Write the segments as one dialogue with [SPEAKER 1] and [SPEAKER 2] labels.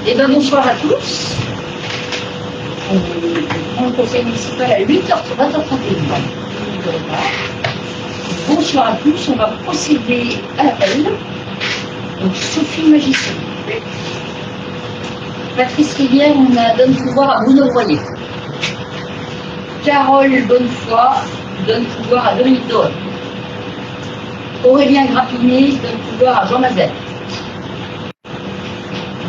[SPEAKER 1] Eh bien, bonsoir à tous. On le conseil municipal à 20h31. Bonsoir à tous. On va procéder à l'appel. Donc, Sophie Magicien. Patrice Rivière, on donne pouvoir à Bruno Royer. Carole Bonnefoy donne pouvoir à Dominique Doré. Aurélien Grappinet donne pouvoir à Jean Mazel.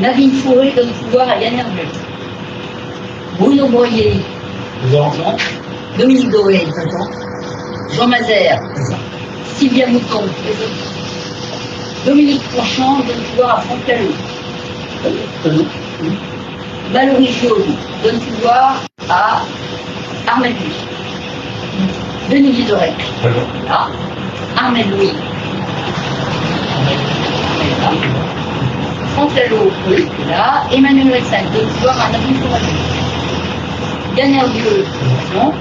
[SPEAKER 1] Nadine Fourré donne pouvoir à Yann Hervé. Bruno Royer, Dominique Doré, Jean Mazel, Sylvia Mouton, Dominique Prochant donne pouvoir à Franck Lallot. Valérie Jaune donne pouvoir à Armel Louis. Denis Guidorec. Là. Armel Louis. Là. Franck Lallot, là. Emmanuel Rexal donne pouvoir à Nadine Fourrageux. Yann Hervieux, non.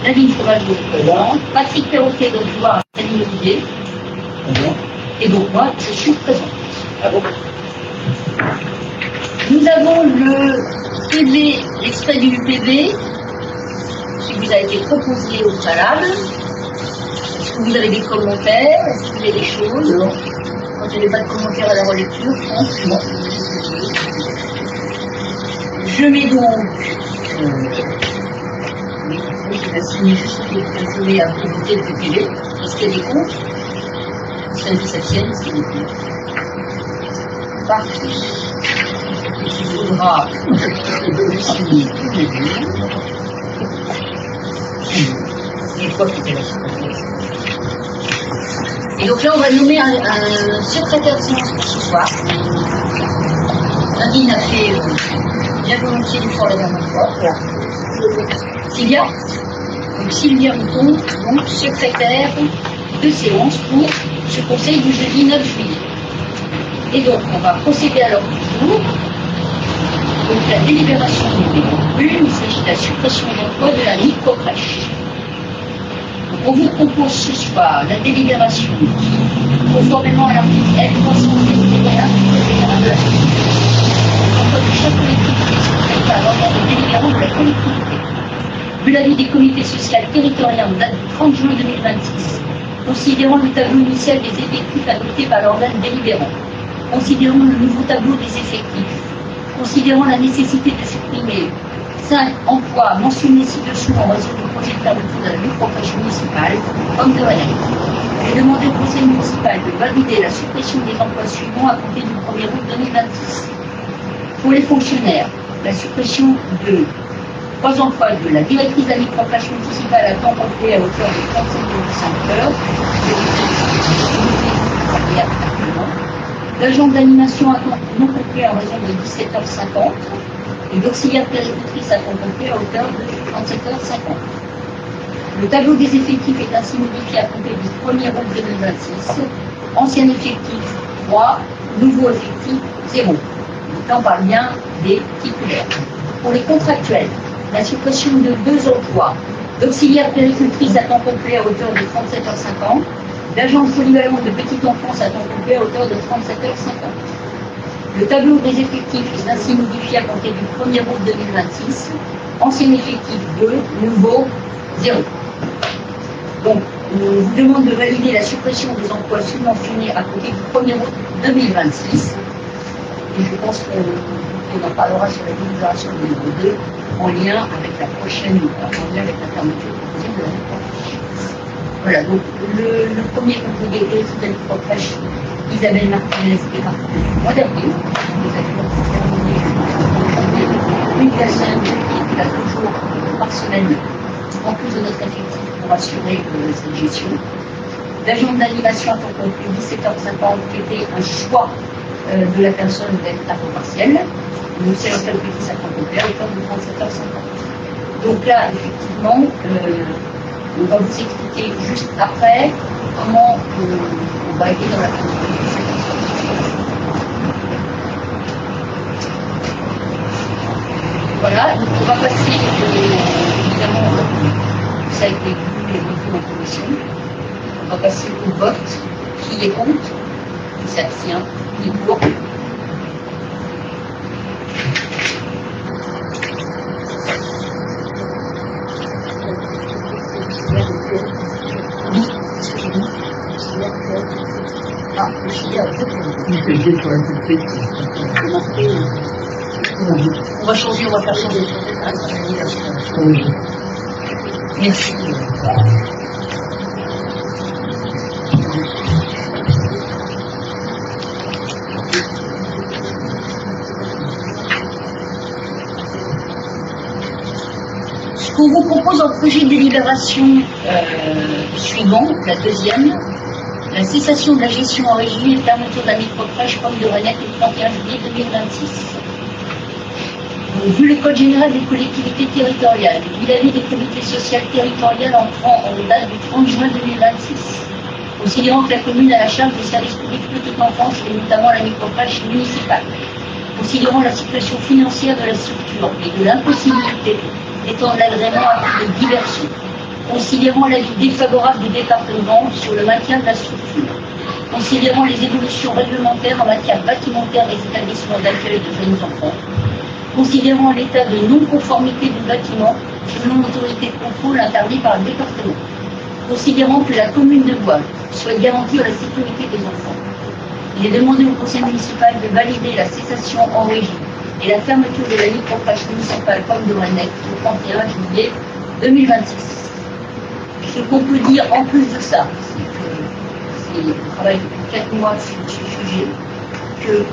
[SPEAKER 1] Nadine Fourrageux, présent. Patrick Perroquet donne pouvoir à Dany Olivier. Et donc moi, je suis présente. Nous avons le PV, l'extrait du PV, qui vous a été proposé au préalable. Est-ce que vous avez des commentaires? Est-ce que vous avez des choses? Non. Quand il n'y avait pas de commentaires à la relecture, franchement. Je mets donc. Je vais signer juste les à voter le PV. Est-ce qu'il y a des comptes? C'est qui s'abstiennent, c'est des comptes. Parfait. Il faudra signer tous les deux. Et quoi que c'est la séance. Et donc là, on va nommer un secrétaire de séance pour ce soir. Nadine a fait bien volontiers l'effort la dernière fois. Voilà. Sylvia. Donc Sylvia Mouton, donc secrétaire de séance pour ce conseil du jeudi 9 juillet. Et donc, on va procéder à l'ordre du jour. Donc, la délibération numéro 1, il s'agit de la suppression d'emploi de la micro-crèche. Donc, on vous propose ce soir la délibération qui, conformément à l'article L331 du Code général de la l'emploi de chaque collectivité sous par l'ordre de délibérant de la collectivité. Vu l'avis des comités sociaux territoriaux en date du 30 juin 2026, considérant le tableau initial des effectifs adopté par l'organe délibérant, considérant le nouveau tableau des effectifs, considérant la nécessité de supprimer 5 emplois mentionnés ci-dessous en raison du projet de fermeture de la micro-crèche municipale, comme de rien. J'ai demandé au conseil municipal de valider la suppression des emplois suivants à compter du 1er août 2026. Pour les fonctionnaires, la suppression de 3 emplois de la directrice de la micro-crèche municipale à temps complet à hauteur de 37,5 heures, d'agents d'animation à temps non complet en raison de 17h50 et d'auxiliaire péricultrice à temps complet à hauteur de 37h50. Le tableau des effectifs est ainsi modifié à compter du 1er août 2026. Ancien effectif 3, nouveau effectif 0. Donc là, on parle bien des titulaires. Pour les contractuels, la suppression de 2 emplois d'auxiliaire péricultrice à temps complet à hauteur de 37h50, d'agents polyvalents de petite enfance à temps complet à hauteur de 37h50. Le tableau des effectifs est ainsi modifié à compter du 1er août 2026. Ancien effectif 2, nouveau 0. Donc, on vous demande de valider la suppression des emplois subventionnés à compter du 1er août 2026. Et je pense qu'on en parlera sur la délibération numéro 2 en lien avec la prochaine, en lien avec la fermeture proposée de la micro-crèche. Voilà, donc le premier conseiller de la micro-crèche, Isabelle Martinez, est parti le mois d'avril. Nous avions terminé une personne qui est là toujours par semaine, en plus de notre effectif pour assurer cette gestion. L'agent d'animation à temps complet 17h50 qui était un choix de la personne d'être à temps partiel. Nous c'est un petit à temps complet à hauteur de 37h50. Donc là, effectivement, on va vous expliquer juste après comment on va aider dans la continuité. Voilà, donc on va passer, évidemment, ça a été vu et voté en commission. On va passer au vote. Qui est contre? Qui s'abstient? Qui est pour?
[SPEAKER 2] essayer sur la petite.
[SPEAKER 1] On va changer, on va faire changer. Merci. Ce qu'on vous propose en projet de délibération suivant, la deuxième, la cessation de la gestion en régie et fermeture de la microcrèche Pomme de Renette le 31 juillet 2026. Donc, vu le Code général des collectivités territoriales, vu l'avis des comités sociaux territoriales entrant en date du 30 juin 2026, considérant que la commune a la charge des services publics petite enfance et notamment la microcrèche municipale, considérant la situation financière de la structure et de l'impossibilité d'étendre l'agrément à toutes les diversions, considérant l'avis défavorable du département sur le maintien de la structure, considérant les évolutions réglementaires en matière bâtimentaire des établissements d'accueil de jeunes enfants, considérant l'état de non-conformité du bâtiment selon l'autorité de contrôle interdit par le département, considérant que la commune de Bois souhaite garantir la sécurité des enfants. Il est demandé au conseil municipal de valider la cessation en régie et la fermeture de la microcrèche municipale Pomme de Renette le 31 juillet 2026. Ce qu'on peut dire en plus de ça, c'est que on travaille depuis 4 mois sur ce sujet,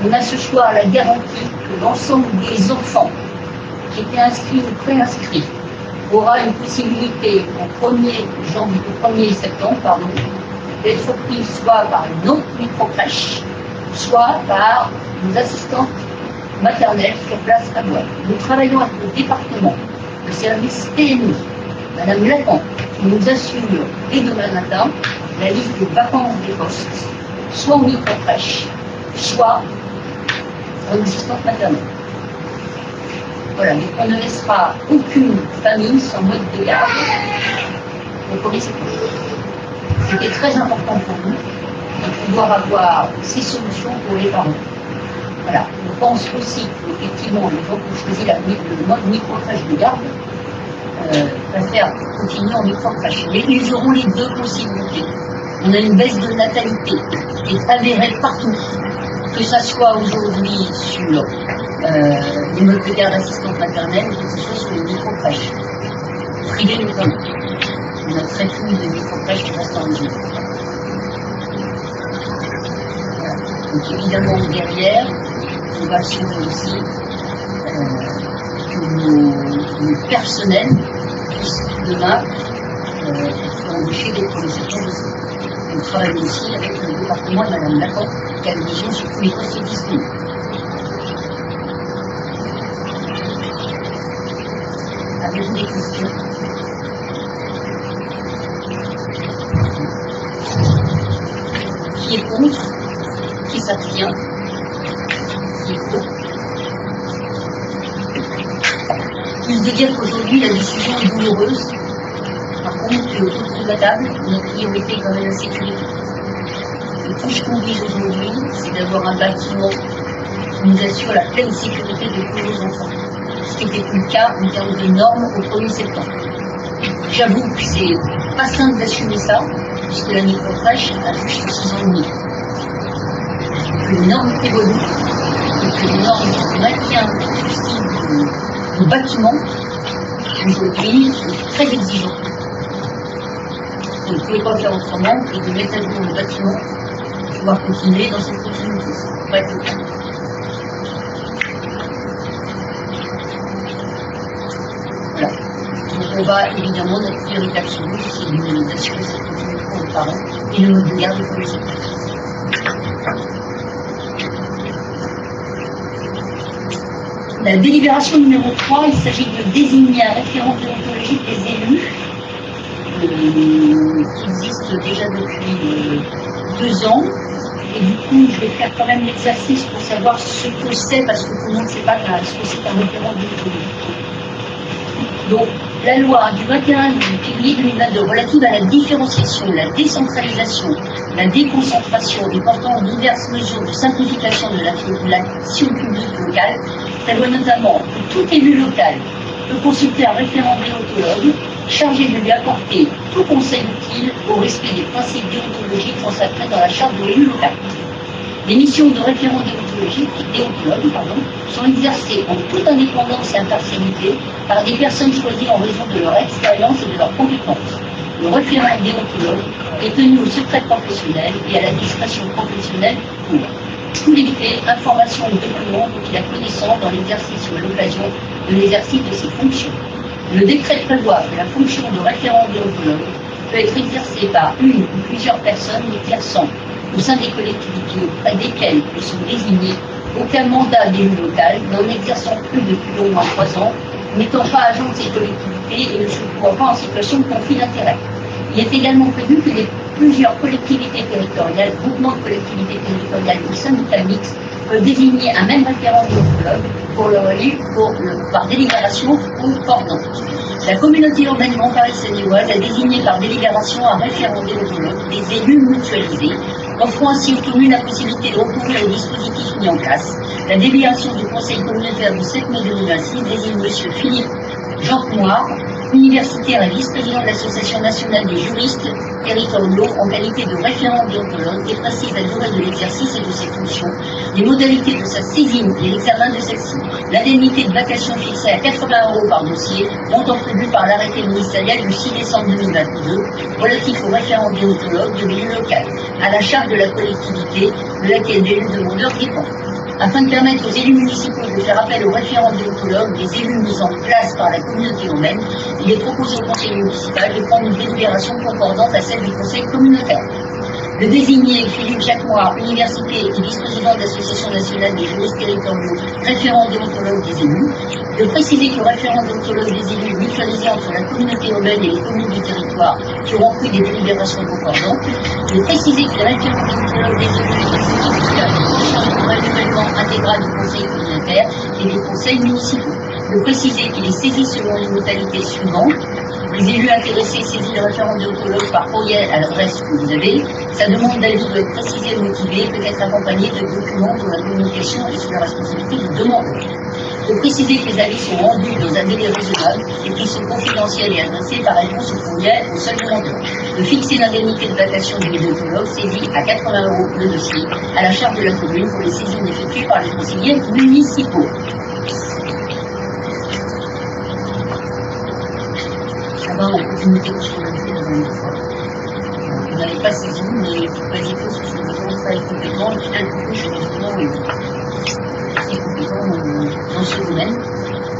[SPEAKER 1] qu'on a ce soir la garantie que l'ensemble des enfants qui étaient inscrits ou préinscrits aura une possibilité au 1er septembre, d'être pris soit par une autre microcrèche, soit par nos assistantes maternelles sur place à Bois. Nous travaillons avec le département, le service PMI, Madame Lacan, qui nous assure dès demain matin la liste des vacances des postes, soit en microcrèche, soit en assistante maternelle. Voilà, donc on ne laissera aucune famille sans mode de garde au 1er septembre. C'était très important pour nous de pouvoir avoir ces solutions pour les parents. Voilà, je pense aussi qu'effectivement, les gens qui ont choisi le mode microcrèche de garde préfèrent continuer en microcrèche. Mais ils auront les deux possibilités. On a une baisse de natalité qui est avérée partout, que ce soit aujourd'hui sur les modes de garde assistante maternelle, que ce soit sur les microcrèches, privées notamment. On a très peu de microcrèches qui restent en région. Voilà. Donc évidemment, derrière, on va assurer aussi que nos personnels puissent demain être embauchés dès le 1er septembre aussi. On travaille aussi avec le département de Madame Lacan, qui a une vision sur tous les postes disponibles. Avez-vous des questions? Qui est contre? Qui s'abstient? Qui est pour? Plus de dire qu'aujourd'hui la décision est douloureuse. Par contre, autour de la table, notre priorité est quand même la sécurité. Et tout ce qu'on vise aujourd'hui, c'est d'avoir un bâtiment qui nous assure la pleine sécurité de tous nos enfants. Ce qui n'était plus le cas en termes de normes au 1er septembre. J'avoue que c'est pas simple d'assumer ça, puisque la microcrèche a juste 6 ans et demi. Que les normes évoluent, et que les normes de maintien du bâtiment, aujourd'hui, sont très exigeants. On ne pouvait pas faire autrement que de mettre à jour le bâtiment pour pouvoir continuer dans cette continuité. Ça ne peut pas être le cas. Voilà. Donc on va évidemment, notre priorité absolue, c'est d'assurer cette continuité pour les parents et le mode de garde pour les enfants. La délibération numéro 3, il s'agit de désigner un référent déontologique des élus qui existe déjà depuis 2 ans. Et du coup, je vais faire quand même l'exercice pour savoir ce que c'est, parce que tout le monde ne sait pas ce que c'est un référent déontologique. Donc, la loi du 21 février 2022 relative à la différenciation, la décentralisation, la déconcentration et portant diverses mesures de simplification de l'action publique locale prévoit notamment que tout élu local peut consulter un référent déontologue chargé de lui apporter tout conseil utile au respect des principes déontologiques consacrés dans la charte de l'élu local. Les missions de référent déontologue sont exercées en toute indépendance et impartialité par des personnes choisies en raison de leur expérience et de leurs compétences. Le référent déontologue est tenu au secret professionnel et à la discrétion professionnelle pour tous les faits, informations ou documents dont il a connaissance dans l'exercice ou à l'occasion de l'exercice de ses fonctions. Le décret prévoit que la fonction de référent déontologue peut être exercée par une ou plusieurs personnes exerçant au sein des collectivités auprès desquelles ils sont désignés aucun mandat d'élu local, mais en exerçant plus depuis au moins 3 ans, n'étant pas agent de ces collectivités et ne se trouvant pas en situation de conflit d'intérêts. Il est également prévu que plusieurs collectivités territoriales, groupements de collectivités territoriales ou syndicats mixtes peuvent désigner un même référent déontologue pour le relais par délibération ou ordonnance. La communauté urbaine Grand Paris Seine-et-Oise a désigné par délibération un référent déontologue, des élus mutualisés, offrant ainsi aux communes la possibilité de recourir au dispositif mis en place. La délibération du Conseil communautaire du 7 mai 2026 désigne M. Philippe Jean Noir, universitaire et vice-président de l'Association nationale des juristes territoriaux en qualité de référent déontologue et précise la durée de l'exercice et de ses fonctions, les modalités de sa saisine et l'examen de celle-ci, l'indemnité de vacation fixée à 80 € par dossier, montant prévu par l'arrêté ministériel du 6 décembre 2022 relatif au référent déontologue de l'élu local, à la charge de la collectivité de laquelle l'élu demandeur dépend. Afin de permettre aux élus municipaux de faire appel aux référents déontologues des élus mis en place par la communauté urbaine, il est proposé au conseil municipal de prendre une délibération concordante à celle du conseil communautaire. Le désigné Philippe Jacques Moir, université et vice-président de l'Association nationale des juristes territoriaux, référent déontologue des élus. De préciser que le référent déontologue des élus mutualisé entre la communauté urbaine et les communes du territoire qui auront pris des délibérations concordantes. De préciser que le référent déontologue des élus est exécutif du renouvellement intégral du conseil communautaire et des conseils municipaux. De préciser qu'il est saisi selon les modalités suivantes. Les élus intéressés saisissent le référent déontologue par courriel à l'adresse que vous avez. Sa demande d'avis doit être précisée et motivée, peut être accompagnée de documents dont la communication est sous la responsabilité du demandeur. De préciser que les avis sont rendus dans un délai raisonnable et qu'ils sont confidentiels et adressés par réponse au courriel au seul demandeur. De fixer l'indemnité de vacation du déontologue saisie à 80 € le dossier à la charge de la commune pour les saisines effectuées par les conseillers municipaux. Ça va en continuité de ce qu'on a fait dans une fois. Vous n'avez pas saisi, mais il faut pas hésiter sur ce besoin, pas être compétent, et puis là, du coup, je suis compétent dans ce domaine.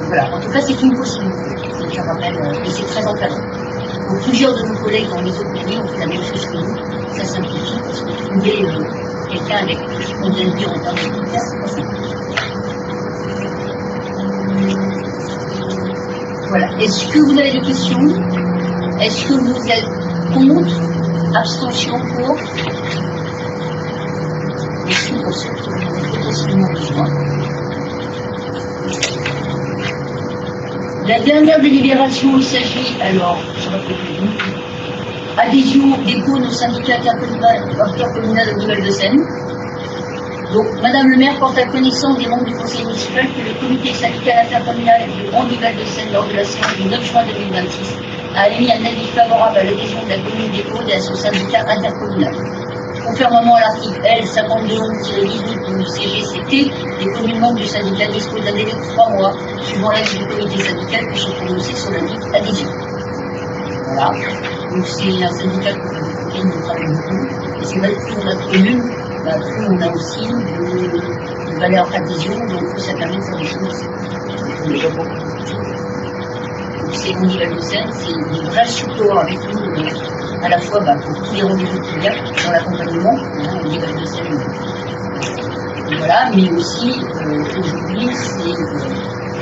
[SPEAKER 1] Voilà, en tout cas, c'est une possibilité, je rappelle, et c'est très encadré. Donc, plusieurs de nos collègues dans les autres pays ont fait la même chose que nous. Ça simplifie, parce que trouver quelqu'un avec ce qu'on vient de dire en termes de critères, c'est pas simple. Voilà. Est-ce que vous avez des questions? Est-ce que vous êtes contre? Abstention pour? Merci pour ce que vous avez potentiellement besoin. La dernière délibération, il s'agit, alors, je rappelle adhésion dépôt au syndicat intercommunal de Val-de-Seine. Donc, Madame le maire porte à connaissance des membres du conseil municipal que le comité syndical intercommunal du Grand Val-de-Seine, lors de la séance du 9 juin 2026, a émis un avis favorable à l'adhésion de la commune d'Épaule et à son syndicat intercommunal. Conformément à l'article L. 5211-18 du CGCT, les communes membres du syndicat disposent d'un délai de 3 mois, suivant l'avis du comité syndical, pour se prononcer sur l'avis d'adhésion. Voilà. Donc, c'est un syndicat pour lequel nous travaillons beaucoup. Et c'est vrai que pour notre commune, plus on a aussi de valeur adhésion, donc ça permet de faire des choses. Donc c'est au niveau de Seine, c'est des vrais supports avec nous, à la fois pour tous les rendez-vous qu'il y a dans l'accompagnement, au niveau de Seine. Voilà, mais aussi aujourd'hui,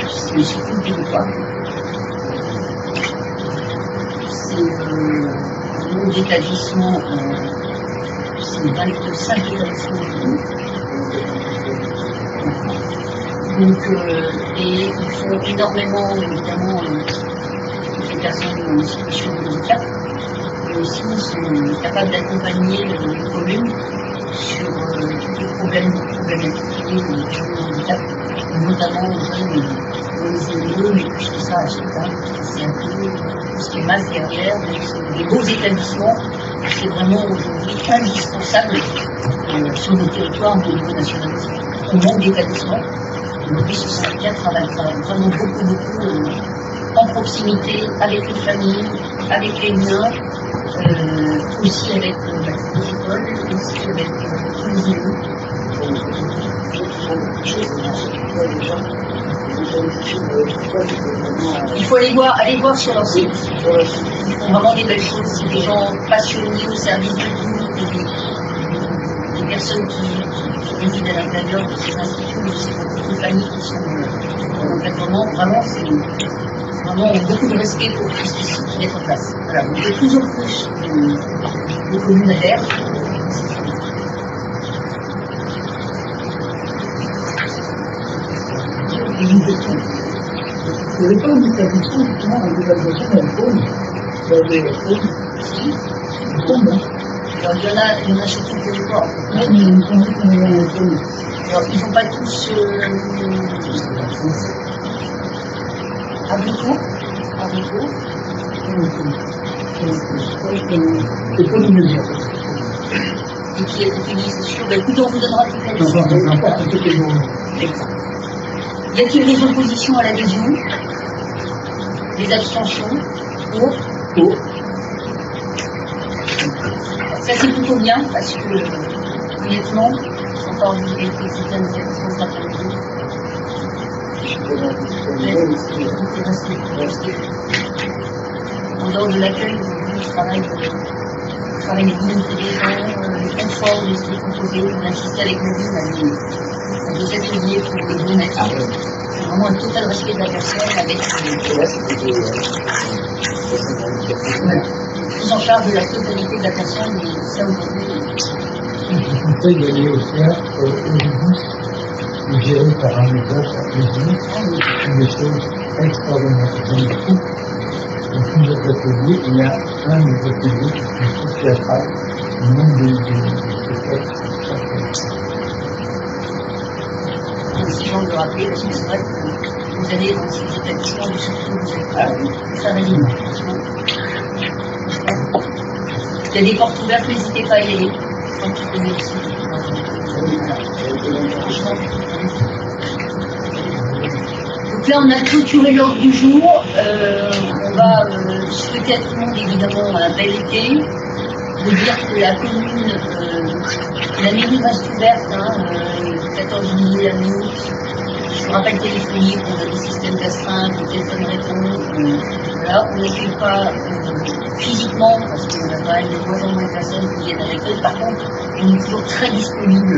[SPEAKER 1] c'est sur tout le territoire. C'est le nombre d'établissements. C'est 25 établissements. Donc, et ils font énormément, évidemment, les personnes en situation de handicap, mais aussi ils sont capables d'accompagner les communes sur toutes les problématiques liées au handicap. notamment aux jeunes dans les élites, mais puis tout ça à chacun. C'est un peu ce qui est mal derrière, des beaux établissements. C'est vraiment aujourd'hui indispensable sur nos territoires au niveau national. On manque d'établissements. Aujourd'hui, ce syndicat travaille vraiment beaucoup en proximité avec les familles, avec les liens, aussi avec les écoles, aussi avec tous les élus. Il faut aller voir sur leur site. Ils font vraiment des belles choses. C'est des gens passionnés au service de tout, des personnes qui résident à l'intérieur de ces instituts, de ces familles qui sont vraiment, c'est vraiment beaucoup de respect pour tout ce qui est en place. Voilà, on veut toujours plus de communes adhèrent.
[SPEAKER 2] Il n'y avait pas d'établissement justement en dévaluation dans le pôle. Il y avait le pôle.
[SPEAKER 1] Si.
[SPEAKER 2] Le pôle, hein.
[SPEAKER 1] Alors il y en a sur tout le territoire.
[SPEAKER 2] Oui, mais il me semblait qu'on avait un pôle.
[SPEAKER 1] Alors ils ne sont pas tous abricots.
[SPEAKER 2] C'est pas du média.
[SPEAKER 1] Et qui est utilisé, c'est sûr. Écoutez, on vous donnera toutes les
[SPEAKER 2] Enfin, peu importe, c'était bon.
[SPEAKER 1] Y a-t-il des oppositions à l'adhésion? Des abstentions? Pour? Ça c'est plutôt bien parce que honnêtement, encore une électricité à nous cet après-midi. En dehors de l'accueil, aujourd'hui, je travaille les dignités des gens, le confort de ce qui est proposé. On a assisté avec Nadine à des ateliers pour les bien-être. C'est vraiment un total respect de la personne avec voilà. Prise en charge de la totalité de la personne et ça aujourd'hui.
[SPEAKER 2] Je conseille d'aller au théâtre Olympus, géré par un médecin par Olympus. C'est des choses extraordinaires. J'aime beaucoup. Dans plusieurs ateliers, il y a un des ateliers qui est tout théâtral, le nombre de spectacles.
[SPEAKER 1] C'est gens de rappeler, parce que c'est vrai que vous allez dans ces établissements, mais surtout vous êtes travailler. Il y a des portes ouvertes, n'hésitez pas à y aller. Quand tu connais aussi. Donc là, on a clôturé l'ordre du jour. On va souhaiter à tout le monde, évidemment, un bel été. De dire que la commune, la mairie reste ouverte, le 14 juillet à minuit. Je vous rappelle téléphonique, on a des systèmes d'astreinte, le téléphone répond. Voilà, on n'accueille pas physiquement, parce qu'on a quand même de moins en moins de personnes qui viennent à l'accueil. Par contre, on est toujours très disponible.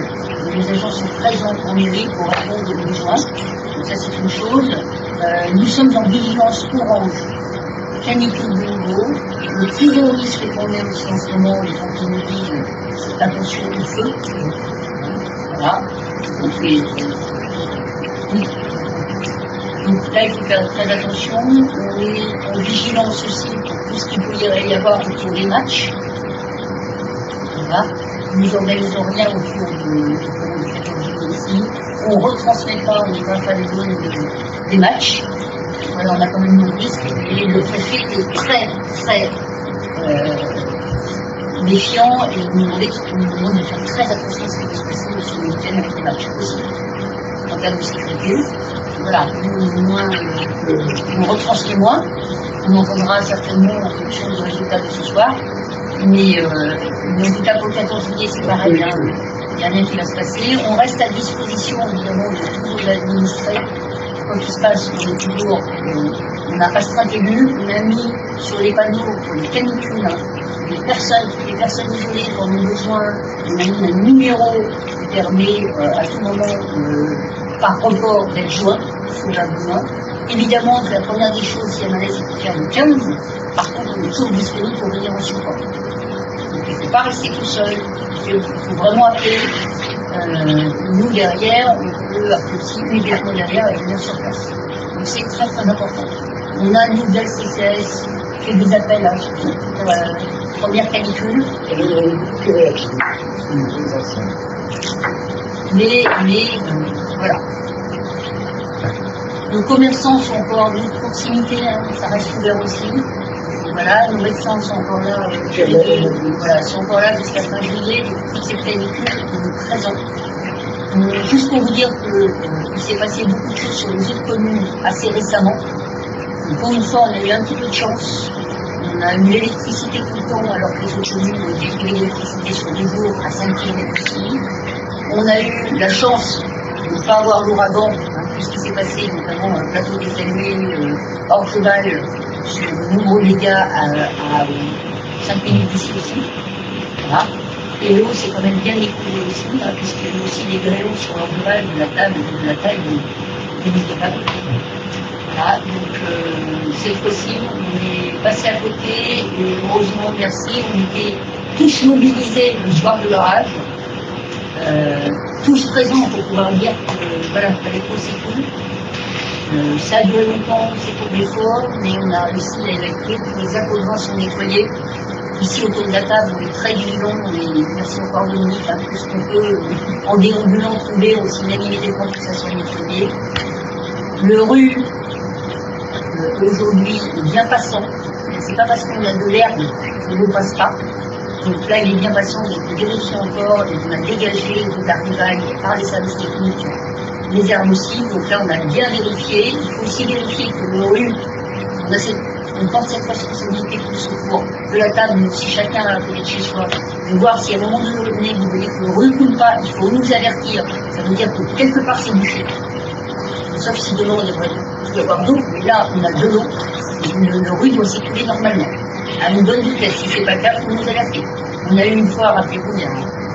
[SPEAKER 1] Les agents sont présents en mairie pour répondre aux besoins. Donc ça, c'est une chose. Nous sommes en vigilance orange. Canicule de nouveau. Le plus gros risque qu'on ait aussi en ce moment, les gens qui nous disent, c'est attention au feu. Voilà. Donc là, il faut faire très attention. On est en vigilance aussi pour tout ce qu'il peut y avoir autour des matchs. Voilà. Nous n'organisons rien autour du 14 juillet ici. On ne retransmet pas, on n'est pas les zones des matchs. Voilà, on a quand même nos risques. Et le préfet est très méfiant et nous demande de faire très attention à ce qui peut se passer sur le week-end avec les matchs aussi. En termes de sécurité. Voilà, on retransmet moins. On entendra certainement en fonction du résultat de ce soir. Mais en tout cas, pour le 14 juillet, c'est pareil. Il n'y a rien qui va se passer. On reste à disposition, évidemment, de toujours l'administrer. Quoi qu'il se passe, on a astreint élu, on a mis sur les panneaux pour les canicules, les personnes isolées qui en ont besoin, on a mis un numéro qui permet à tout moment, par report, d'être joint, si on a besoin. Évidemment, la première des choses, si y a malaise, c'est de faire le 15. Par contre, on est toujours disponible pour venir en support. Donc, il ne faut pas rester tout seul, il faut vraiment appeler. Nous, derrière, on peut appeler aussi immédiatement derrière et venir sur place. Donc, c'est très important. On a, nous, de la CCS, fait des appels à la première canicule. Mais voilà. Nos commerçants sont encore de proximité, hein, ça reste ouvert aussi. Voilà, nos médecins sont encore là, voilà, sont encore là jusqu'à fin juillet, toute cette canicule est présente. Juste pour vous dire qu'il s'est passé beaucoup de choses sur les autres communes assez récemment. Et pour une fois, on a eu un petit peu de chance. On a eu l'électricité tout le temps, alors que les autres communes ont eu l'électricité sur 2 jours à 5 km ici. On a eu la chance de ne pas avoir l'ouragan, hein, tout ce qui s'est passé, notamment un plateau des Alluets, Orcheval, sur de nombreux dégâts à 5 minutes d'ici aussi. Voilà. Et l'eau s'est quand même bien écoulée aussi, hein, puisqu'il y a eu aussi des grélots sur l'Orcheval de la taille de Nicolas. Voilà, donc cette fois-ci, on est passé à côté, et heureusement, merci, on était tous mobilisés le soir de l'orage, tous présents pour pouvoir dire que voilà, l'écho s'écoule. Ça a duré longtemps, c'est pour l'effort, mais on a réussi à évacuer, tous les appauvris sont nettoyés. Ici, autour de la table, on est très vigilants, merci encore Dominique, hein, tout ce qu'on peut, en déambulant, trouver, on signale immédiatement que ça soit nettoyé. Le rue, aujourd'hui, est bien passant. C'est pas parce qu'on a de l'herbe que l'eau passe pas. Donc là, il est bien passant, on a vérifié encore, et on a dégagé de la rivaille par les services techniques les herbes aussi. Donc là, on a bien vérifié. Il faut aussi vérifier que le rue, on porte cette responsabilité pour le secours de la table, mais aussi chacun à côté de chez soi, de voir si à un moment donné, vous voyez que le rue ne coule pas, il faut nous avertir. Ça veut dire que quelque part, c'est bouché. Sauf si demain, on devrait y avoir d'eau, mais là, on a de l'eau, et le rue doit s'écouler normalement. À une bonne vitesse, si ce n'est pas le cas, il faut nous avertir. On a eu une fois, rappelez-vous, il y a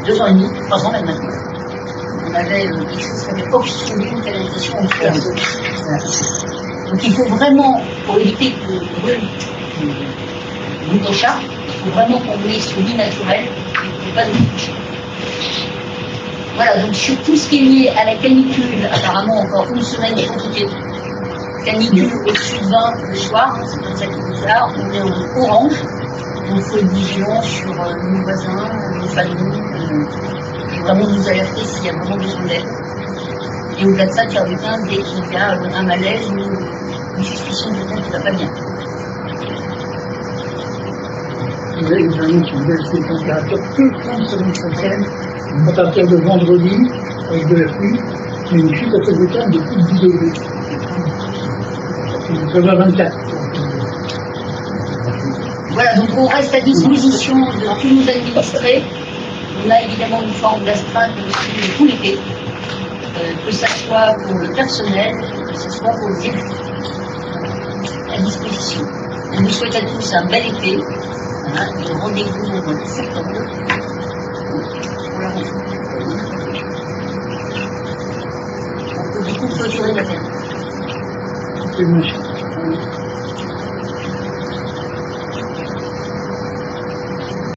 [SPEAKER 1] 2 ans et demi, 3 ans même maintenant, on avait quelque chose qui avait obstrué une canalisation en fer. Donc il faut vraiment, pour éviter que le rue monte au chat, il faut vraiment qu'on ait sur lit naturel et pas de couche. Voilà, donc sur tout ce qui est lié à la canicule, apparemment encore une semaine compliquée. Canicule au-dessus de 20 le soir, c'est comme ça qu'il est bizarre, on est en orange, donc il faut être vigilant sur nos voisins, nos familles, et vraiment nous alerter s'il y a vraiment besoin d'aide. Et au-delà de ça, dire quelqu'un dès qu'il y a un malaise ou une suspicion de quelqu'un qui ne va pas bien.
[SPEAKER 2] Vous avez une qui baisse les températures toute la semaine prochaine, à partir de vendredi, avec de la pluie, mais une chute à ce week-end de plus de 10 degrés. Ça va 24.
[SPEAKER 1] Voilà, donc on reste à disposition de tous nos administrés. On a évidemment une forme d'astreinte aussi tout l'été, que ce soit pour le personnel, que ce soit pour les élus. À disposition. On vous souhaite à tous un bel été. Hein, et rendez-vous au mois de septembre pour la rentrée. On peut du coup clôturer la fête.
[SPEAKER 2] C'est moche.